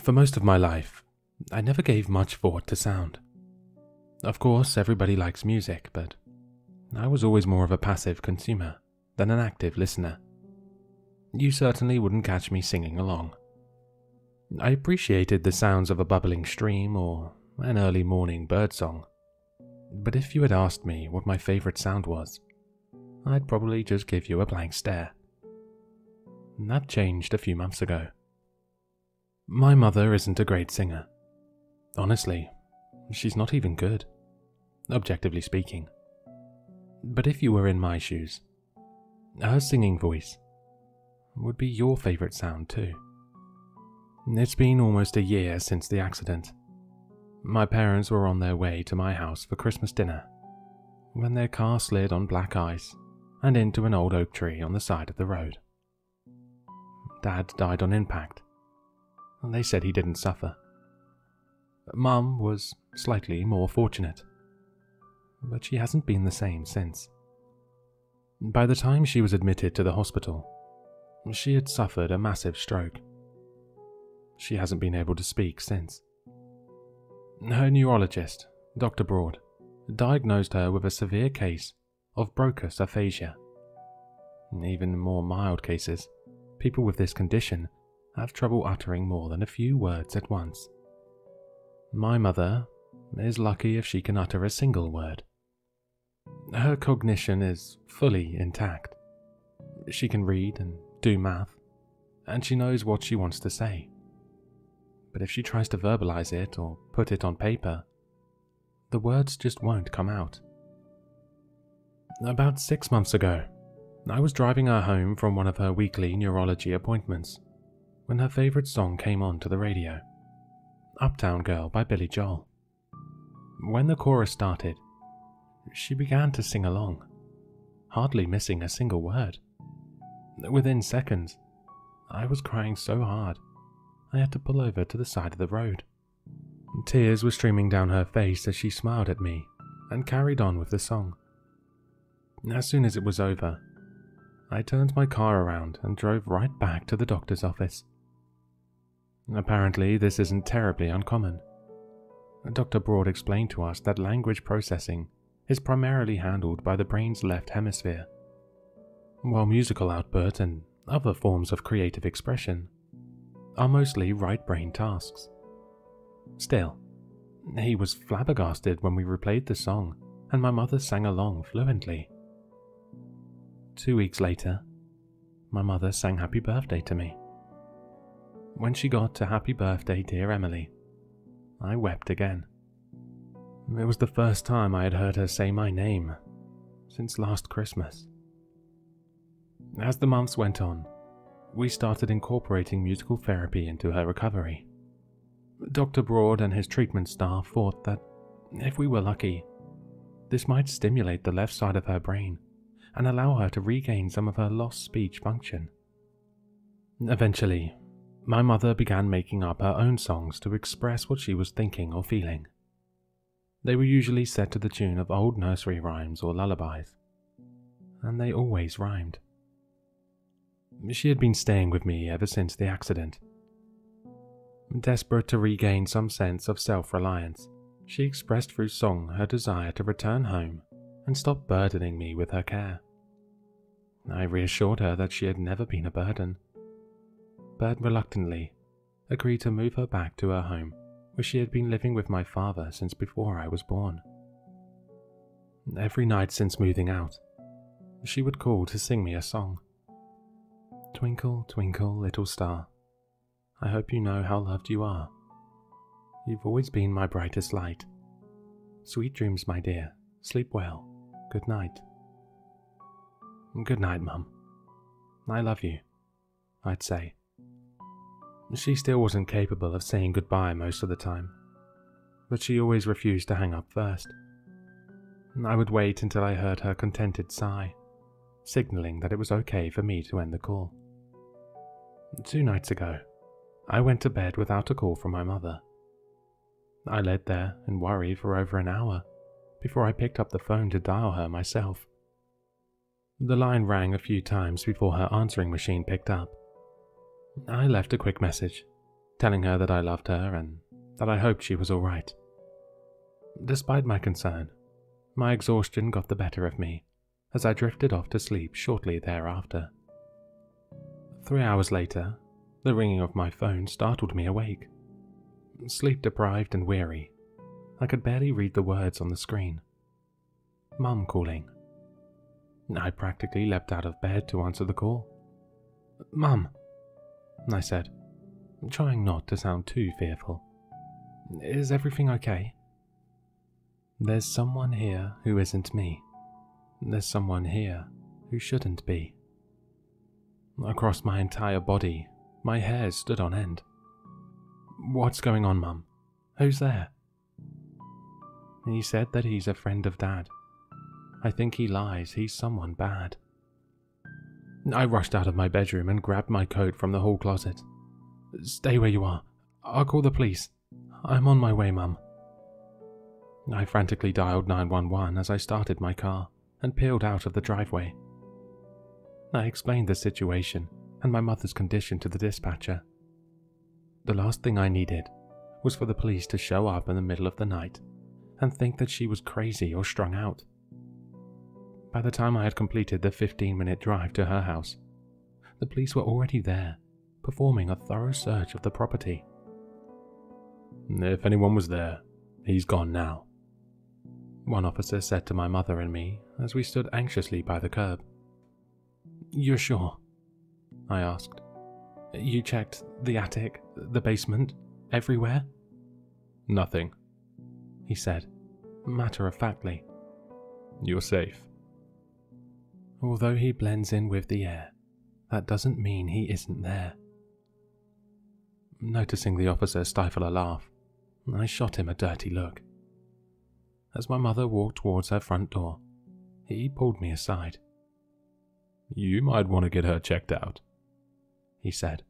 For most of my life, I never gave much thought to sound. Of course, everybody likes music, but I was always more of a passive consumer than an active listener. You certainly wouldn't catch me singing along. I appreciated the sounds of a bubbling stream or an early morning birdsong, but if you had asked me what my favorite sound was, I'd probably just give you a blank stare. That changed a few months ago. My mother isn't a great singer. Honestly, she's not even good, objectively speaking. But if you were in my shoes, her singing voice would be your favorite sound too. It's been almost a year since the accident. My parents were on their way to my house for Christmas dinner when their car slid on black ice and into an old oak tree on the side of the road. Dad died on impact, and they said he didn't suffer. Mum was slightly more fortunate, but she hasn't been the same since. By the time she was admitted to the hospital, she had suffered a massive stroke. She hasn't been able to speak since. Her neurologist, Dr. Broad, diagnosed her with a severe case of Broca's aphasia. In even more mild cases, people with this condition have trouble uttering more than a few words at once. My mother is lucky if she can utter a single word. Her cognition is fully intact. She can read and do math, and she knows what she wants to say. But if she tries to verbalize it or put it on paper, the words just won't come out. About 6 months ago, I was driving her home from one of her weekly neurology appointments when her favorite song came on to the radio, Uptown Girl by Billy Joel. When the chorus started, she began to sing along, hardly missing a single word. Within seconds, I was crying so hard I had to pull over to the side of the road. Tears were streaming down her face as she smiled at me and carried on with the song. As soon as it was over, I turned my car around and drove right back to the doctor's office. Apparently, this isn't terribly uncommon. Dr. Broad explained to us that language processing is primarily handled by the brain's left hemisphere, while musical output and other forms of creative expression are mostly right brain tasks. Still, he was flabbergasted when we replayed the song and my mother sang along fluently. 2 weeks later, my mother sang Happy Birthday to me. When she got to Happy Birthday, Dear Emily, I wept again. It was the first time I had heard her say my name since last Christmas. As the months went on, we started incorporating musical therapy into her recovery. Dr. Broad and his treatment staff thought that, if we were lucky, this might stimulate the left side of her brain and allow her to regain some of her lost speech function. Eventually, my mother began making up her own songs to express what she was thinking or feeling. They were usually set to the tune of old nursery rhymes or lullabies, and they always rhymed. She had been staying with me ever since the accident. Desperate to regain some sense of self-reliance, she expressed through song her desire to return home and stop burdening me with her care. I reassured her that she had never been a burden, but reluctantly agreed to move her back to her home where she had been living with my father since before I was born. Every night since moving out, she would call to sing me a song. Twinkle, twinkle, little star, I hope you know how loved you are. You've always been my brightest light. Sweet dreams, my dear. Sleep well. Good night. Good night, Mum. I love you, I'd say. She still wasn't capable of saying goodbye most of the time, but she always refused to hang up first. I would wait until I heard her contented sigh, signaling that it was okay for me to end the call. 2 nights ago, I went to bed without a call from my mother. I lay there in worry for over an hour before I picked up the phone to dial her myself. The line rang a few times before her answering machine picked up. I left a quick message, telling her that I loved her and that I hoped she was alright. Despite my concern, my exhaustion got the better of me as I drifted off to sleep shortly thereafter. 3 hours later, the ringing of my phone startled me awake. Sleep deprived and weary, I could barely read the words on the screen. Mum calling. I practically leapt out of bed to answer the call. "Mum," I said, trying not to sound too fearful. "Is everything okay?" "There's someone here who isn't me. There's someone here who shouldn't be." Across my entire body, my hair stood on end. "What's going on, Mum? Who's there?" "He said that he's a friend of Dad. I think he lies, he's someone bad." I rushed out of my bedroom and grabbed my coat from the hall closet. "Stay where you are. I'll call the police. I'm on my way, Mum." I frantically dialed 911 as I started my car and peeled out of the driveway. I explained the situation and my mother's condition to the dispatcher. The last thing I needed was for the police to show up in the middle of the night and think that she was crazy or strung out. By the time I had completed the 15-minute drive to her house, the police were already there, performing a thorough search of the property. "If anyone was there, he's gone now," one officer said to my mother and me as we stood anxiously by the curb. "You're sure?" I asked. "You checked the attic, the basement, everywhere?" "Nothing," he said, matter-of-factly. "You're safe." Although he blends in with the air, that doesn't mean he isn't there. Noticing the officer stifle a laugh, I shot him a dirty look. As my mother walked towards her front door, he pulled me aside. "You might want to get her checked out," he said.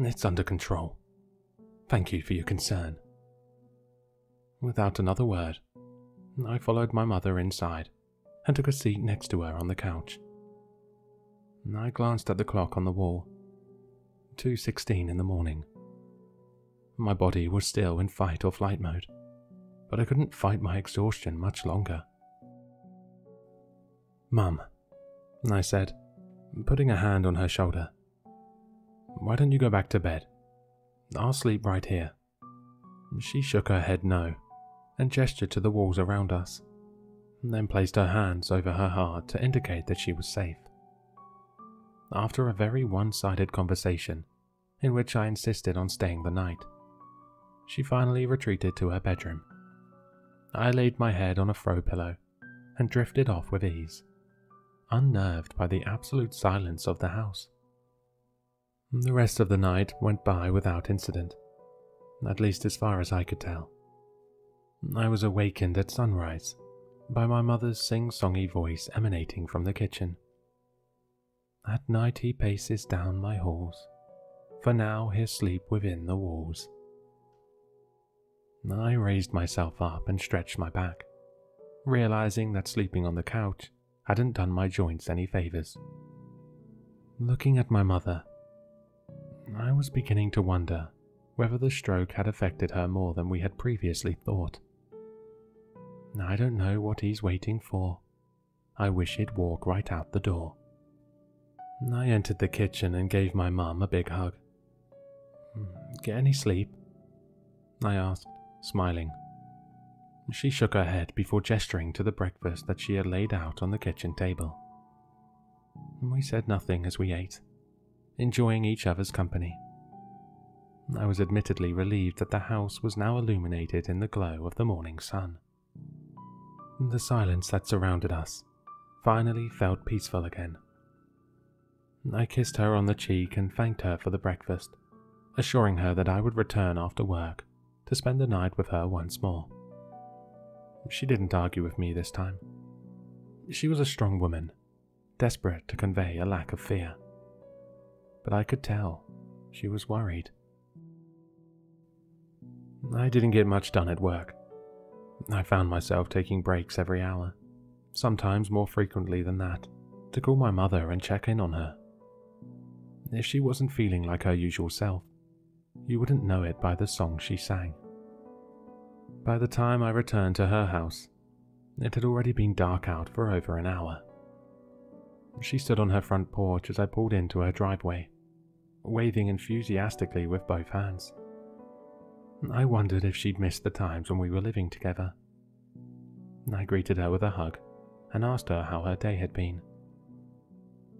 "It's under control. Thank you for your concern." Without another word, I followed my mother inside and took a seat next to her on the couch. I glanced at the clock on the wall. 2:16 in the morning. My body was still in fight or flight mode, but I couldn't fight my exhaustion much longer. "Mum," I said, putting a hand on her shoulder, "why don't you go back to bed? I'll sleep right here." She shook her head no, and gestured to the walls around us, then placed her hands over her heart to indicate that she was safe. After a very one-sided conversation, in which I insisted on staying the night, she finally retreated to her bedroom. I laid my head on a throw pillow and drifted off with ease, unnerved by the absolute silence of the house. The rest of the night went by without incident, at least as far as I could tell. I was awakened at sunrise by my mother's sing-songy voice emanating from the kitchen. "At night he paces down my halls, for now he'll sleep within the walls." I raised myself up and stretched my back, realizing that sleeping on the couch hadn't done my joints any favors. Looking at my mother, I was beginning to wonder whether the stroke had affected her more than we had previously thought. I don't know what he's waiting for. I wish he'd walk right out the door. I entered the kitchen and gave my mum a big hug. "Get any sleep?" I asked, smiling. She shook her head before gesturing to the breakfast that she had laid out on the kitchen table. We said nothing as we ate, enjoying each other's company. I was admittedly relieved that the house was now illuminated in the glow of the morning sun. The silence that surrounded us finally felt peaceful again. I kissed her on the cheek and thanked her for the breakfast, assuring her that I would return after work to spend the night with her once more. She didn't argue with me this time. She was a strong woman, desperate to convey a lack of fear. But I could tell she was worried. I didn't get much done at work. I found myself taking breaks every hour, sometimes more frequently than that, to call my mother and check in on her. If she wasn't feeling like her usual self, you wouldn't know it by the song she sang. By the time I returned to her house, it had already been dark out for over an hour. She stood on her front porch as I pulled into her driveway, waving enthusiastically with both hands. I wondered if she'd missed the times when we were living together. I greeted her with a hug and asked her how her day had been.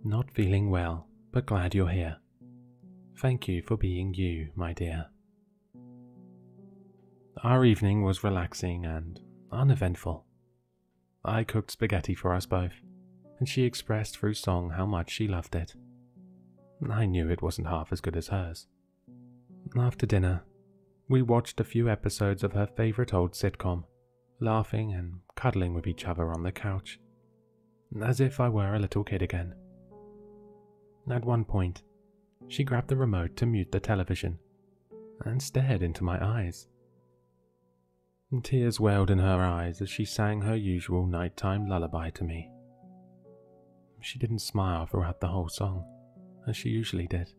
"Not feeling well, but glad you're here. Thank you for being you, my dear." Our evening was relaxing and uneventful. I cooked spaghetti for us both, and she expressed through song how much she loved it. I knew it wasn't half as good as hers. After dinner, we watched a few episodes of her favorite old sitcom, laughing and cuddling with each other on the couch, as if I were a little kid again. At one point, she grabbed the remote to mute the television and stared into my eyes. Tears welled in her eyes as she sang her usual nighttime lullaby to me. She didn't smile throughout the whole song, as she usually did.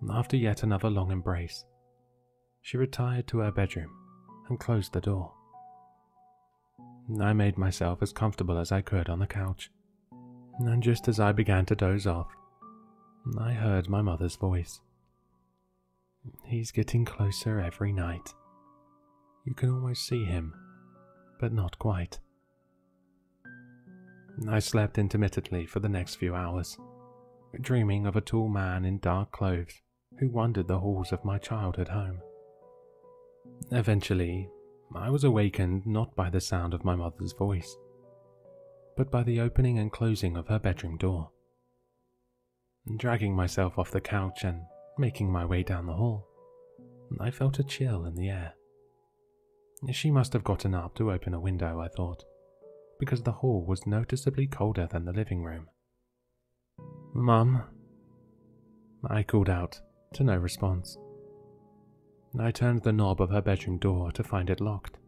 After yet another long embrace, she retired to her bedroom and closed the door. I made myself as comfortable as I could on the couch, and just as I began to doze off, I heard my mother's voice. "He's getting closer every night. You can almost see him, but not quite." I slept intermittently for the next few hours, dreaming of a tall man in dark clothes who wandered the halls of my childhood home. Eventually, I was awakened not by the sound of my mother's voice, but by the opening and closing of her bedroom door. Dragging myself off the couch and making my way down the hall, I felt a chill in the air. She must have gotten up to open a window, I thought, because the hall was noticeably colder than the living room. "Mum?" I called out, to no response. I turned the knob of her bedroom door to find it locked.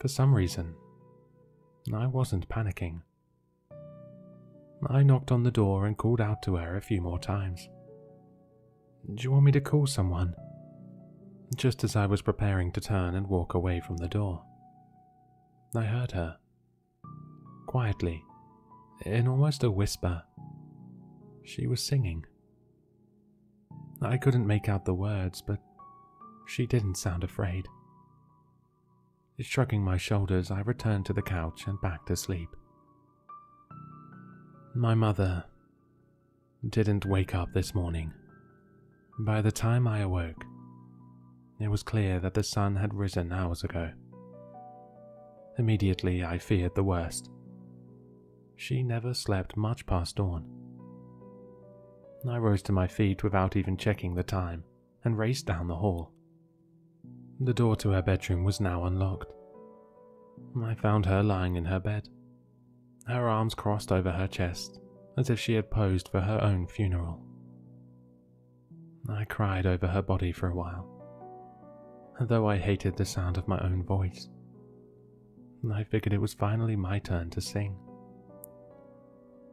For some reason, I wasn't panicking. I knocked on the door and called out to her a few more times. "Do you want me to call someone?" Just as I was preparing to turn and walk away from the door, I heard her. Quietly, in almost a whisper, she was singing. I couldn't make out the words, but she didn't sound afraid. Shrugging my shoulders, I returned to the couch and back to sleep. My mother didn't wake up this morning. By the time I awoke, it was clear that the sun had risen hours ago. Immediately, I feared the worst. She never slept much past dawn. I rose to my feet without even checking the time and raced down the hall. The door to her bedroom was now unlocked. I found her lying in her bed, her arms crossed over her chest as if she had posed for her own funeral. I cried over her body for a while, though I hated the sound of my own voice. I figured it was finally my turn to sing.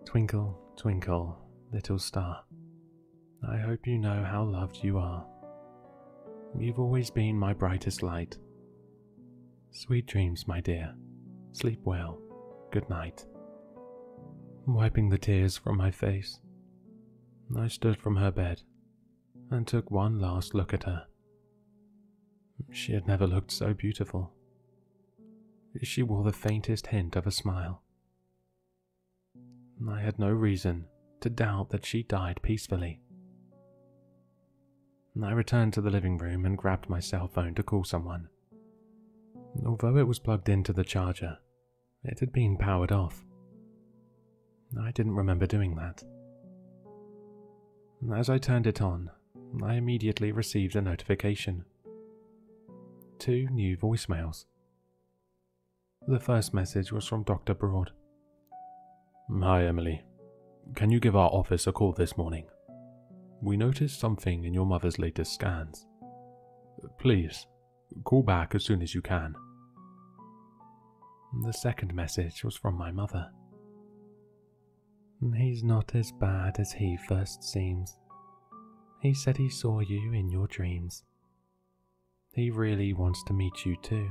"Twinkle, twinkle, little star, I hope you know how loved you are. You've always been my brightest light. Sweet dreams, my dear. Sleep well. Good night." Wiping the tears from my face, I stood from her bed and took one last look at her. She had never looked so beautiful. She wore the faintest hint of a smile. I had no reason to doubt that she died peacefully. I returned to the living room and grabbed my cell phone to call someone. Although it was plugged into the charger, it had been powered off. I didn't remember doing that. As I turned it on, I immediately received a notification. 2 new voicemails. The first message was from Dr. Broad. "Hi Emily, can you give our office a call this morning? We noticed something in your mother's latest scans. Please, call back as soon as you can." The second message was from my mother. He's not as bad as he first seems. He said he saw you in your dreams. He really wants to meet you too.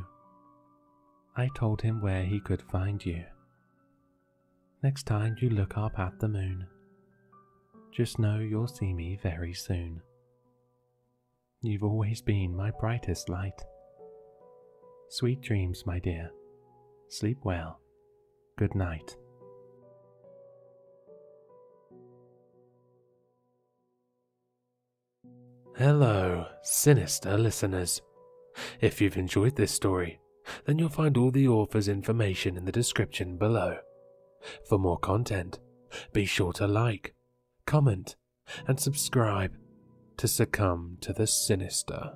I told him where he could find you. Next time you look up at the moon, just know you'll see me very soon. You've always been my brightest light. Sweet dreams, my dear. Sleep well. Good night. Hello, sinister listeners. If you've enjoyed this story, then you'll find all the author's information in the description below. For more content, be sure to like, comment, and subscribe to succumb to the sinister.